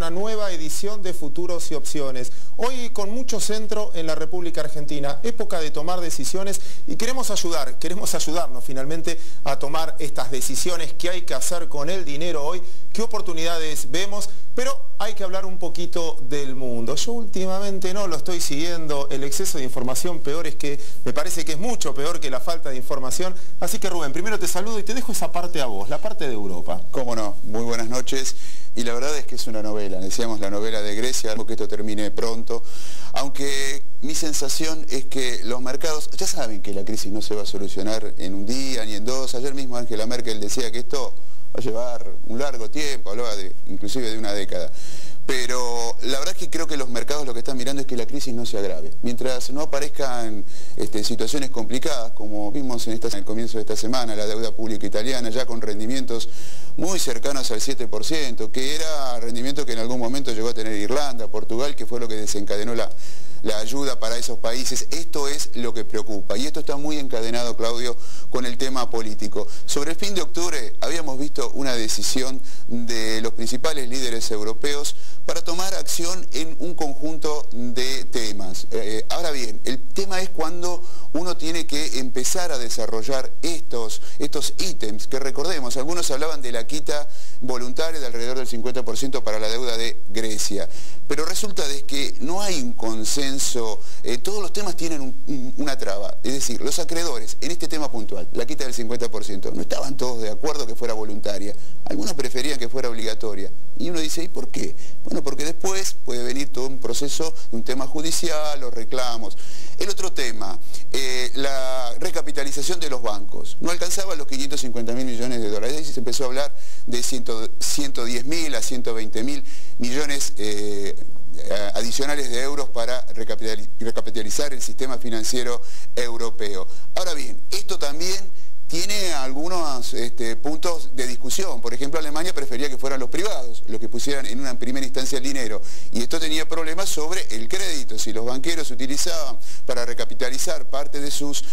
una nueva edición de Futuros y Opciones. Hoy con mucho centro en la República Argentina, época de tomar decisiones y queremos ayudarnos finalmente a tomar estas decisiones que hay que hacer con el dinero hoy, qué oportunidades vemos, pero hay que hablar un poquito del mundo. Yo últimamente no lo estoy siguiendo, el exceso de información peor es que me parece que es mucho peor que la falta de información. Así que Rubén, primero te saludo y te dejo esa parte a vos, la parte de Europa. Cómo no, muy buenas noches. Y la verdad es que es una novela, decíamos la novela de Grecia, algo que esto termine pronto. Aunque mi sensación es que los mercados, ya saben que la crisis no se va a solucionar en un día ni en dos. Ayer mismo Angela Merkel decía que esto va a llevar un largo tiempo, hablaba inclusive de una década. Pero la verdad es que creo que los mercados lo que están mirando es que la crisis no se agrave. Mientras no aparezcan situaciones complicadas, como vimos en el comienzo de esta semana, la deuda pública italiana ya con rendimientos muy cercanos al 7%, que era rendimiento que en algún momento llegó a tener Irlanda, Portugal, que fue lo que desencadenó la ayuda para esos países. Esto es lo que preocupa y esto está muy encadenado, Claudio, con el tema político. Sobre el fin de octubre habíamos visto una decisión de los principales líderes europeos para tomar acción en un conjunto de temas. Ahora bien, el tema es cuando uno tiene que empezar a desarrollar estos ítems, que recordemos, algunos hablaban de la quita voluntaria de alrededor del 50% para la deuda de Grecia, pero resulta de que no hay un consenso, todos los temas tienen una traba, es decir, los acreedores, en este tema puntual, la quita del 50%, no estaban todos de acuerdo que fuera voluntaria, algunos preferían que fuera obligatoria, y uno dice, ¿y por qué? Bueno, porque después puede venir todo un proceso, un tema judicial, los reclamos. El otro tema, la recapitalización de los bancos, no alcanzaba los 550.000 millones de dólares, y se empezó a hablar de 110.000 a 120.000 millones adicionales de euros para recapitalizar el sistema financiero europeo. Ahora bien, esto también tiene algunos puntos de discusión. Por ejemplo, Alemania prefería que fueran los privados los que pusieran en una primera instancia el dinero. Y esto tenía problemas sobre el crédito. Si los banqueros utilizaban para recapitalizar parte de sus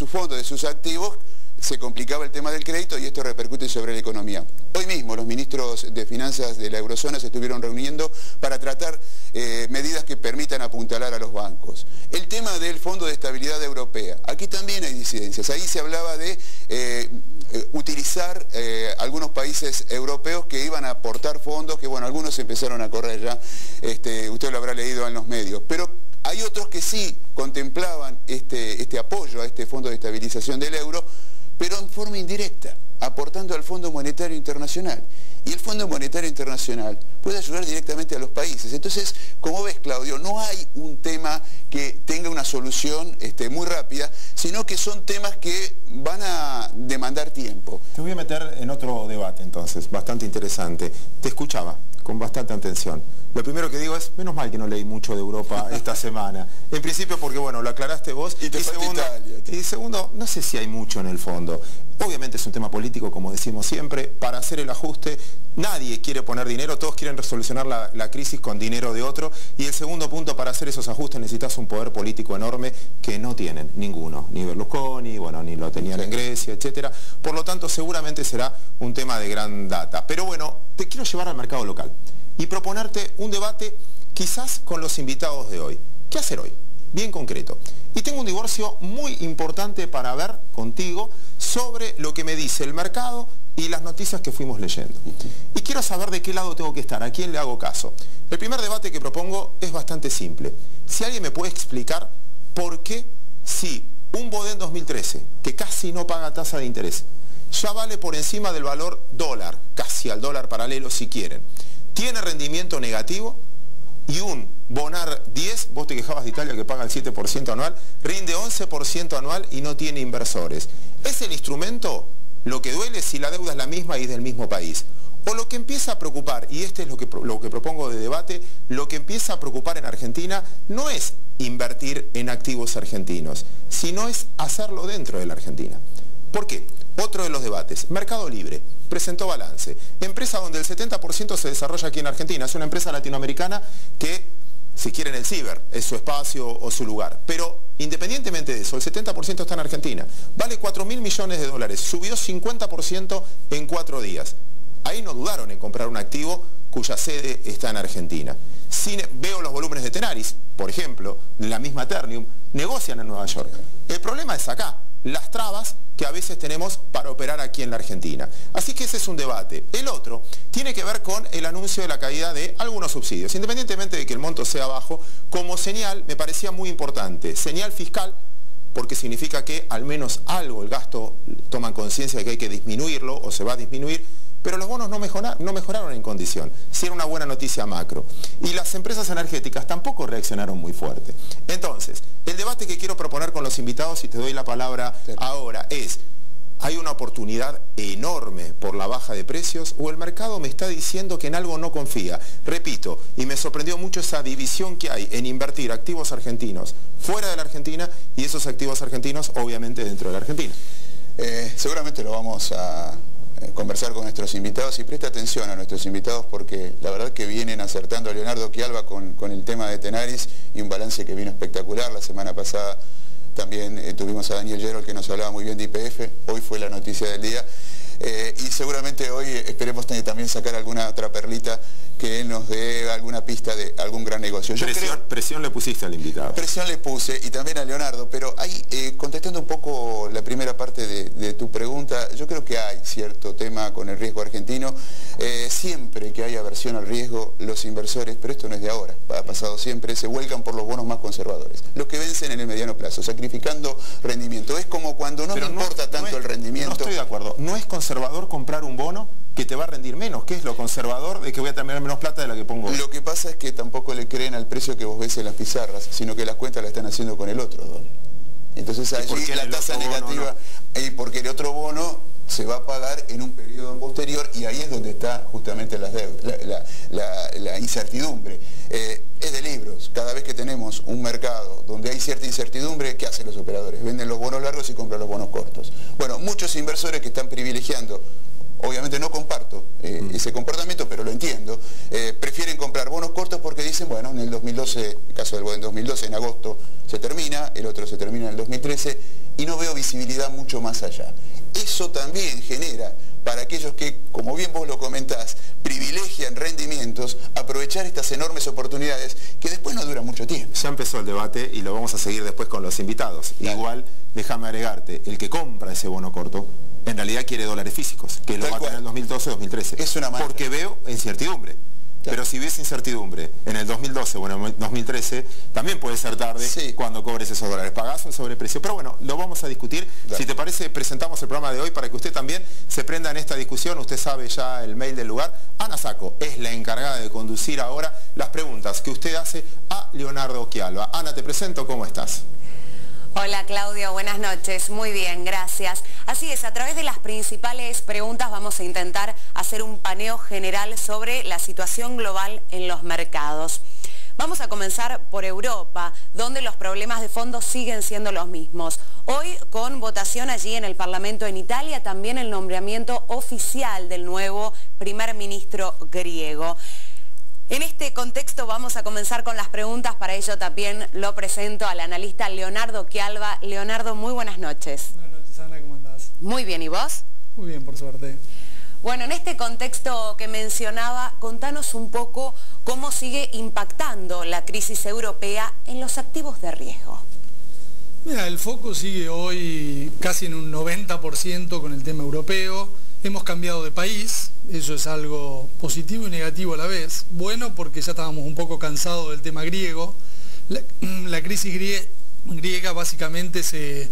fondos, de sus activos, se complicaba el tema del crédito y esto repercute sobre la economía. Hoy mismo los ministros de finanzas de la eurozona se estuvieron reuniendo para tratar medidas que permitan apuntalar a los bancos. El tema del Fondo de Estabilidad Europea, aquí también hay disidencias. Ahí se hablaba de utilizar algunos países europeos que iban a aportar fondos, que bueno, algunos empezaron a correr ya, usted lo habrá leído en los medios, pero hay otros que sí contemplaban este apoyo a este Fondo de Estabilización del Euro, pero en forma indirecta, aportando al Fondo Monetario Internacional. Y el Fondo Monetario Internacional puede ayudar directamente a los países. Entonces, como ves, Claudio, no hay un tema que tenga una solución muy rápida, sino que son temas que van a demandar tiempo. Te voy a meter en otro debate entonces, bastante interesante. Te escuchaba con bastante atención. Lo primero que digo es, menos mal que no leí mucho de Europa esta semana. En principio porque, bueno, lo aclaraste vos. Y segundo, no sé si hay mucho en el fondo. Obviamente es un tema político, como decimos siempre, para hacer el ajuste. Nadie quiere poner dinero, todos quieren resolucionar la crisis con dinero de otro. Y el segundo punto, para hacer esos ajustes necesitas un poder político enorme que no tienen ninguno. Ni Berlusconi, bueno, ni lo tenían en Grecia, etc. Por lo tanto, seguramente será un tema de gran data. Pero bueno, te quiero llevar al mercado local y proponerte un debate quizás con los invitados de hoy. ¿Qué hacer hoy? Bien concreto. Y tengo un divorcio muy importante para ver contigo sobre lo que me dice el mercado y las noticias que fuimos leyendo. Y quiero saber de qué lado tengo que estar, a quién le hago caso. El primer debate que propongo es bastante simple. Si alguien me puede explicar por qué si un Bodén 2013, que casi no paga tasa de interés, ya vale por encima del valor dólar, casi al dólar paralelo si quieren, tiene rendimiento negativo, y un Bonar 10, vos te quejabas de Italia que paga el 7% anual, rinde 11% anual y no tiene inversores. ¿Es el instrumento lo que duele si la deuda es la misma y es del mismo país? O lo que empieza a preocupar, y este es lo que propongo de debate, lo que empieza a preocupar en Argentina no es invertir en activos argentinos, sino es hacerlo dentro de la Argentina. ¿Por qué? Otro de los debates, Mercado Libre, presentó balance. Empresa donde el 70% se desarrolla aquí en Argentina. Es una empresa latinoamericana que, si quieren el ciber, es su espacio o su lugar. Pero independientemente de eso, el 70% está en Argentina. Vale 4.000 millones de dólares. Subió 50% en 4 días. Ahí no dudaron en comprar un activo cuya sede está en Argentina. Veo los volúmenes de Tenaris, por ejemplo, la misma Ternium, negocian en Nueva York. El problema es acá, las trabas que a veces tenemos para operar aquí en la Argentina. Así que ese es un debate. El otro tiene que ver con el anuncio de la caída de algunos subsidios. Independientemente de que el monto sea bajo, como señal me parecía muy importante. Señal fiscal, porque significa que al menos algo el gasto toman conciencia de que hay que disminuirlo o se va a disminuir, pero los bonos no mejoraron en condición. Sí era una buena noticia macro. Y las empresas energéticas tampoco reaccionaron muy fuerte. Entonces, el debate que quiero proponer con los invitados, y te doy la palabra ahora, es: ¿hay una oportunidad enorme por la baja de precios o el mercado me está diciendo que en algo no confía? Repito, y me sorprendió mucho esa división que hay en invertir activos argentinos fuera de la Argentina y esos activos argentinos obviamente dentro de la Argentina. Seguramente lo vamos a conversar con nuestros invitados, y presta atención a nuestros invitados porque la verdad que vienen acertando a Leonardo Quialba con el tema de Tenaris, y un balance que vino espectacular. La semana pasada también tuvimos a Daniel Gerold, que nos hablaba muy bien de YPF, hoy fue la noticia del día, y seguramente hoy esperemos también sacar alguna otra perlita que nos dé alguna pista de algún gran negocio. Presión le pusiste al invitado. Presión le puse, y también a Leonardo, pero ahí, contestando un poco la primera parte de tu pregunta, yo creo que hay cierto tema con el riesgo argentino. Siempre que hay aversión al riesgo, los inversores, pero esto no es de ahora, ha pasado siempre, se vuelcan por los bonos más conservadores, los que vencen en el mediano plazo, sacrificando rendimiento. Es como cuando no me importa tanto el rendimiento. No estoy de acuerdo. No es conservador comprar un bono que te va a rendir menos. ¿Qué es lo conservador de que voy a tener menos plata de la que pongo? Lo que pasa es que tampoco le creen al precio que vos ves en las pizarras, sino que las cuentas las están haciendo con el otro dólar. Entonces allí la tasa negativa, porque el otro bono se va a pagar en un periodo posterior, y ahí es donde está justamente las deudas, la incertidumbre. Es de libros. Cada vez que tenemos un mercado donde hay cierta incertidumbre, ¿qué hacen los operadores? Venden los bonos largos y compran los bonos cortos. Bueno, muchos inversores que están privilegiando, obviamente no comparto ese comportamiento, pero lo entiendo, prefieren comprar bonos cortos porque dicen, bueno, en el 2012, el caso del bono en 2012, en agosto se termina, el otro se termina en el 2013, y no veo visibilidad mucho más allá. Eso también genera, para aquellos que, como bien vos lo comentás, privilegian rendimientos, aprovechar estas enormes oportunidades que después no duran mucho tiempo. Ya empezó el debate y lo vamos a seguir después con los invitados. Dale. Igual, déjame agregarte, el que compra ese bono corto, en realidad quiere dólares físicos, que lo va a tener en el 2012-2013. Es una manera. Porque veo incertidumbre. Pero si ves incertidumbre en el 2012 o en el 2013, también puede ser tarde cuando cobres esos dólares. Pagás un sobreprecio. Pero bueno, lo vamos a discutir. Dale. Si te parece, presentamos el programa de hoy para que usted también se prenda en esta discusión. Usted sabe ya el mail del lugar. Ana Saco es la encargada de conducir ahora las preguntas que usted hace a Leonardo Quialba. Ana, te presento, ¿cómo estás? Hola Claudio, buenas noches. Muy bien, gracias. Así es, a través de las principales preguntas vamos a intentar hacer un paneo general sobre la situación global en los mercados. Vamos a comenzar por Europa, donde los problemas de fondo siguen siendo los mismos. Hoy, con votación allí en el Parlamento en Italia, también el nombramiento oficial del nuevo primer ministro griego. En este contexto vamos a comenzar con las preguntas. Para ello también lo presento al analista Leonardo Quialba. Leonardo, muy buenas noches. Buenas noches, Ana, ¿cómo andás? Muy bien, ¿y vos? Muy bien, por suerte. Bueno, en este contexto que mencionaba, contanos un poco cómo sigue impactando la crisis europea en los activos de riesgo. Mira, el foco sigue hoy casi en un 90% con el tema europeo. Hemos cambiado de país, eso es algo positivo y negativo a la vez. Bueno, porque ya estábamos un poco cansados del tema griego. La crisis griega básicamente se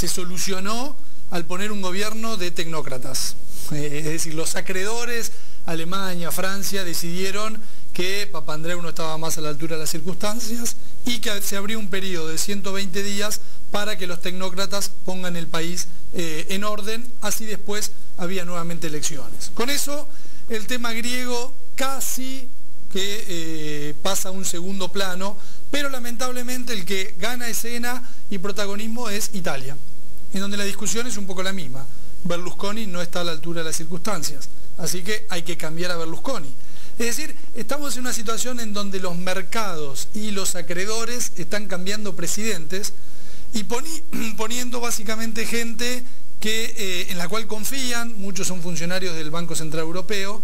solucionó al poner un gobierno de tecnócratas. Es decir, los acreedores, Alemania, Francia, decidieron que Papandreou no estaba más a la altura de las circunstancias y que se abrió un periodo de 120 días para que los tecnócratas pongan el país en orden, así después había nuevamente elecciones. Con eso, el tema griego casi que pasa a un segundo plano, pero lamentablemente el que gana escena y protagonismo es Italia, en donde la discusión es un poco la misma. Berlusconi no está a la altura de las circunstancias, así que hay que cambiar a Berlusconi. Es decir, estamos en una situación en donde los mercados y los acreedores están cambiando presidentes y poniendo básicamente gente en la cual confían, muchos son funcionarios del Banco Central Europeo.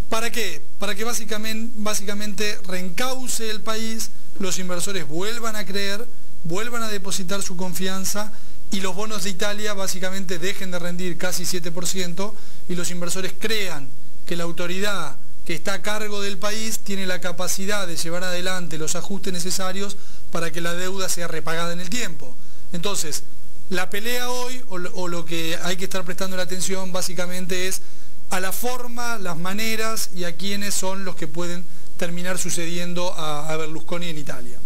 ¿Para qué? Para que básicamente reencauce el país, los inversores vuelvan a creer, vuelvan a depositar su confianza y los bonos de Italia básicamente dejen de rendir casi 7% y los inversores crean que la autoridad que está a cargo del país tiene la capacidad de llevar adelante los ajustes necesarios para que la deuda sea repagada en el tiempo. Entonces, la pelea hoy, o lo que hay que estar prestando la atención básicamente es a la forma, las maneras y a quiénes son los que pueden terminar sucediendo a Berlusconi en Italia.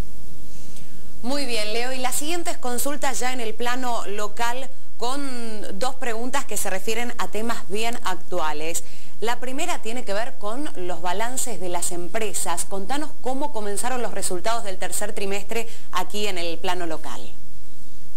Muy bien, Leo. Y las siguientes consultas ya en el plano local con dos preguntas que se refieren a temas bien actuales. La primera tiene que ver con los balances de las empresas. Contanos cómo comenzaron los resultados del tercer trimestre aquí en el plano local.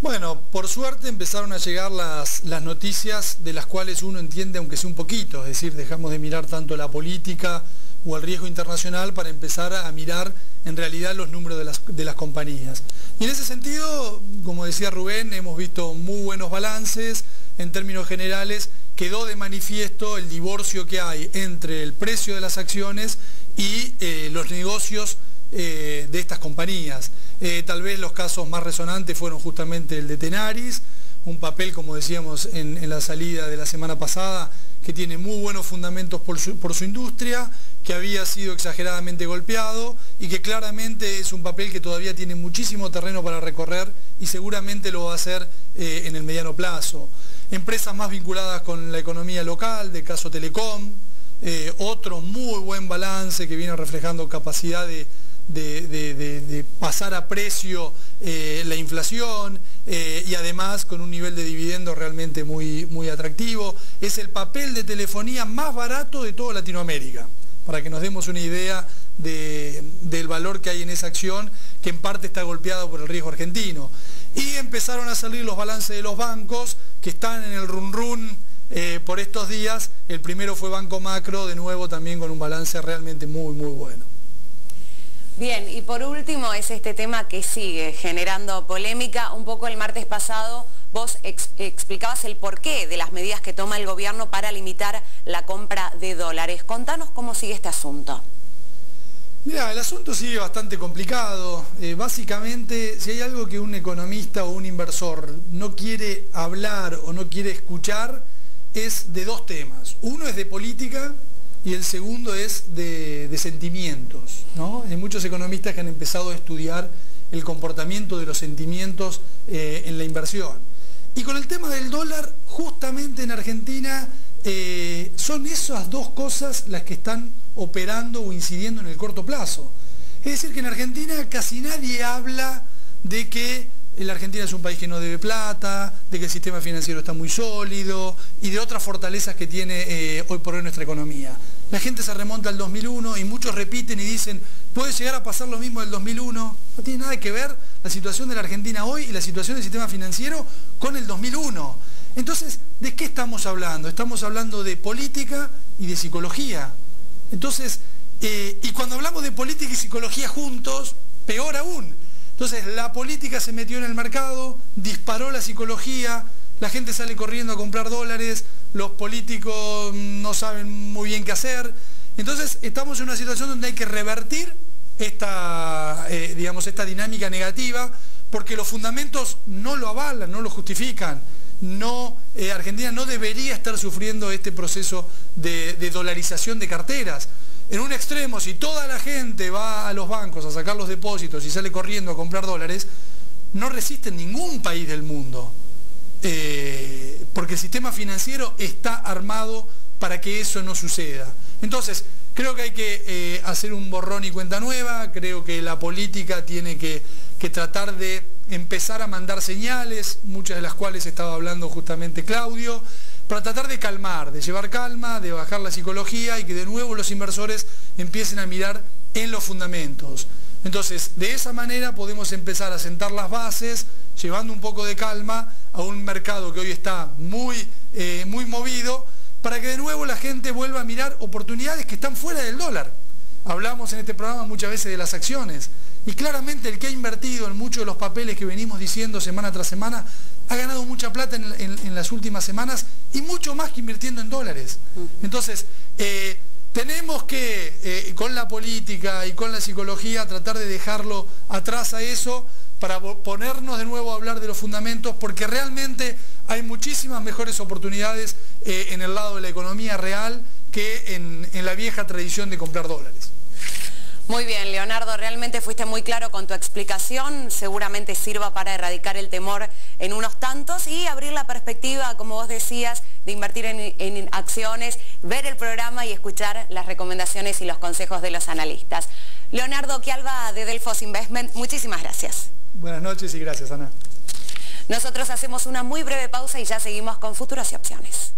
Bueno, por suerte empezaron a llegar las noticias de las cuales uno entiende aunque sea un poquito, es decir, dejamos de mirar tanto la política o el riesgo internacional para empezar a mirar en realidad los números de las compañías. Y en ese sentido, como decía Rubén, hemos visto muy buenos balances. En términos generales, quedó de manifiesto el divorcio que hay entre el precio de las acciones y los negocios de estas compañías. Tal vez los casos más resonantes fueron justamente el de Tenaris, un papel, como decíamos en la salida de la semana pasada, que tiene muy buenos fundamentos por su industria, que había sido exageradamente golpeado y que claramente es un papel que todavía tiene muchísimo terreno para recorrer y seguramente lo va a hacer en el mediano plazo. Empresas más vinculadas con la economía local, de caso Telecom, otro muy buen balance que viene reflejando capacidad de pasar a precio la inflación y además con un nivel de dividendo realmente muy atractivo. Es el papel de telefonía más barato de toda Latinoamérica, para que nos demos una idea del valor que hay en esa acción, que en parte está golpeada por el riesgo argentino. Y empezaron a salir los balances de los bancos, que están en el run por estos días. El primero fue Banco Macro, de nuevo también con un balance realmente muy bueno. Bien, y por último es este tema que sigue generando polémica. Un poco el martes pasado vos explicabas el porqué de las medidas que toma el gobierno para limitar la compra de dólares. Contanos cómo sigue este asunto. Mira, el asunto sigue bastante complicado. Básicamente, si hay algo que un economista o un inversor no quiere hablar o no quiere escuchar, es de dos temas. Uno es de política y el segundo es de sentimientos, ¿no? Hay muchos economistas que han empezado a estudiar el comportamiento de los sentimientos en la inversión. Y con el tema del dólar, justamente en Argentina, son esas dos cosas las que están operando o incidiendo en el corto plazo. Es decir, que en Argentina casi nadie habla de que la Argentina es un país que no debe plata, de que el sistema financiero está muy sólido y de otras fortalezas que tiene hoy por hoy nuestra economía. La gente se remonta al 2001 y muchos repiten y dicen, ¿puede llegar a pasar lo mismo del 2001? No tiene nada que ver la situación de la Argentina hoy y la situación del sistema financiero con el 2001. Entonces, ¿de qué estamos hablando? Estamos hablando de política y de psicología. Entonces, y cuando hablamos de política y psicología juntos, peor aún. Entonces, la política se metió en el mercado, disparó la psicología, la gente sale corriendo a comprar dólares, los políticos no saben muy bien qué hacer. Entonces, estamos en una situación donde hay que revertir esta dinámica negativa, porque los fundamentos no lo avalan, no lo justifican. Argentina no debería estar sufriendo este proceso de dolarización de carteras. En un extremo, si toda la gente va a los bancos a sacar los depósitos y sale corriendo a comprar dólares, no resiste ningún país del mundo, porque el sistema financiero está armado para que eso no suceda. Entonces, creo que hay que hacer un borrón y cuenta nueva. Creo que la política tiene que tratar de empezar a mandar señales, muchas de las cuales estaba hablando justamente Claudio, para tratar de calmar, de llevar calma, de bajar la psicología y que de nuevo los inversores empiecen a mirar en los fundamentos. Entonces, de esa manera podemos empezar a sentar las bases, llevando un poco de calma a un mercado que hoy está muy movido, para que de nuevo la gente vuelva a mirar oportunidades que están fuera del dólar. Hablamos en este programa muchas veces de las acciones. Y claramente el que ha invertido en muchos de los papeles que venimos diciendo semana tras semana ha ganado mucha plata en las últimas semanas y mucho más que invirtiendo en dólares. Entonces, tenemos que, con la política y con la psicología, tratar de dejarlo atrás a eso para ponernos de nuevo a hablar de los fundamentos, porque realmente hay muchísimas mejores oportunidades en el lado de la economía real que en la vieja tradición de comprar dólares. Muy bien, Leonardo, realmente fuiste muy claro con tu explicación, seguramente sirva para erradicar el temor en unos tantos y abrir la perspectiva, como vos decías, de invertir en acciones, ver el programa y escuchar las recomendaciones y los consejos de los analistas. Leonardo Quialba de Delfos Investment, muchísimas gracias. Buenas noches y gracias, Ana. Nosotros hacemos una muy breve pausa y ya seguimos con Futuros y Opciones.